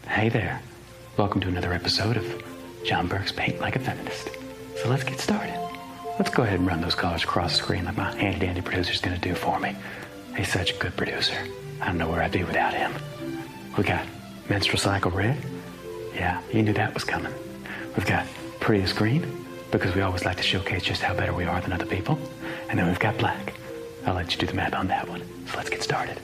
Hey there. Welcome to another episode of John Burke's Paint Like a Feminist. So let's get started. Let's go ahead and run those colors across the screen like my handy-dandy producer's going to do for me. He's such a good producer. I don't know where I'd be without him. We got Menstrual Cycle Red. Yeah, you knew that was coming. We've got Prettiest Green, because we always like to showcase just how better we are than other people. And then we've got Black. I'll let you do the math on that one. So let's get started.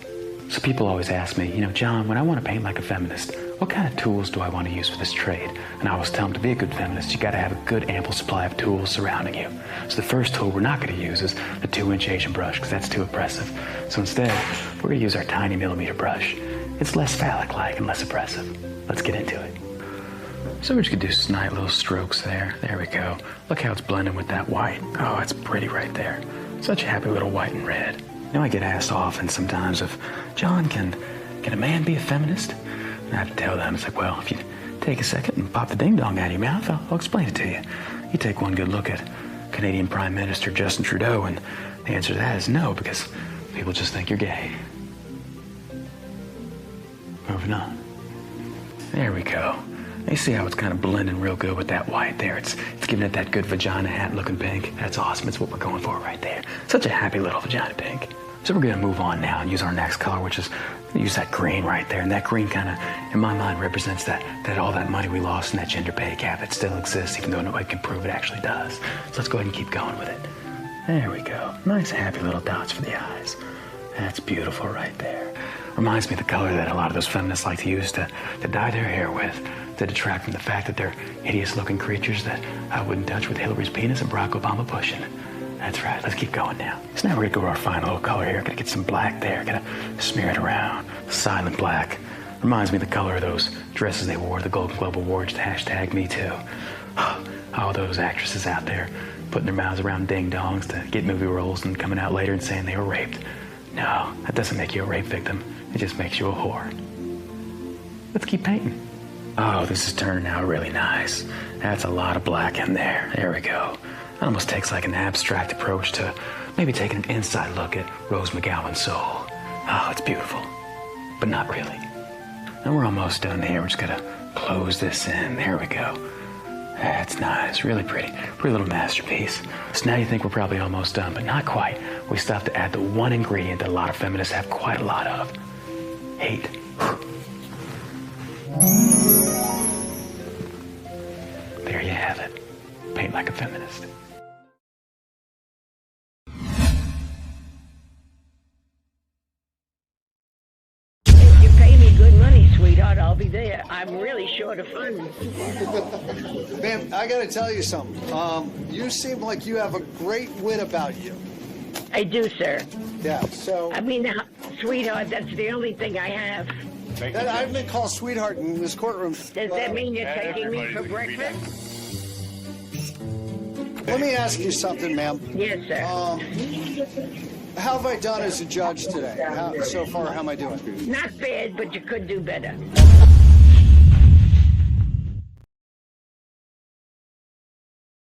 So people always ask me, John, when I want to paint like a feminist, what kind of tools do I want to use for this trade? And I always tell them, to be a good feminist, you got to have a good ample supply of tools surrounding you. So the first tool we're not going to use is the 2-inch Asian brush, because that's too oppressive. So instead, we're going to use our tiny millimeter brush. It's less phallic-like and less oppressive. Let's get into it. So we're just going to do some nice little strokes there. There we go. Look how it's blending with that white. Oh, it's pretty right there. Such a happy little white and red. I get asked often sometimes if, John, can a man be a feminist? And I have to tell them, it's like, well, if you take a second and pop the ding-dong out of your mouth, I'll explain it to you. You take one good look at Canadian Prime Minister Justin Trudeau, and the answer to that is no, because people just think you're gay. Moving on. There we go. You see how it's kind of blending real good with that white there. It's giving it that good vagina hat looking pink. That's awesome. It's what we're going for right there. Such a happy little vagina pink. So we're going to move on now and use our next color, which is use that green right there. And that green kind of, in my mind, represents that all that money we lost in that gender pay gap that still exists, even though nobody can prove it actually does. So let's go ahead and keep going with it. There we go. Nice happy little dots for the eyes. That's beautiful right there. Reminds me of the color that a lot of those feminists like to use to dye their hair with, to detract from the fact that they're hideous-looking creatures that I wouldn't touch with Hillary's penis and Barack Obama pushing. That's right. Let's keep going now. So now we're going to go to our final little color here. Going to get some black there. Going to smear it around. Silent black. Reminds me of the color of those dresses they wore at the Golden Globe Awards to hashtag Me Too. All those actresses out there putting their mouths around ding-dongs to get movie roles and coming out later and saying they were raped. No, that doesn't make you a rape victim. It just makes you a whore. Let's keep painting. Oh, this is turning out really nice. That's a lot of black in there. There we go. It almost takes like an abstract approach to maybe taking an inside look at Rose McGowan's soul. Oh, it's beautiful. But not really. And we're almost done here. We're just gonna close this in. There we go. That's nice. Really pretty. Pretty little masterpiece. So now you think we're probably almost done, but not quite. We still have to add the one ingredient that a lot of feminists have quite a lot of. Hate. There you have it. Paint like a feminist. If you pay me good money, sweetheart, I'll be there. I'm really short of funds. Ma'am, I gotta tell you something. You seem like you have a great wit about you. I do, sir. Yeah, so... I mean, sweetheart, that's the only thing I have. I've been called sweetheart in this courtroom. Does that mean you're taking me for breakfast? Let me ask you something, ma'am. Yes, sir. How have I done as a judge today? So far, how am I doing? Not bad, but you could do better.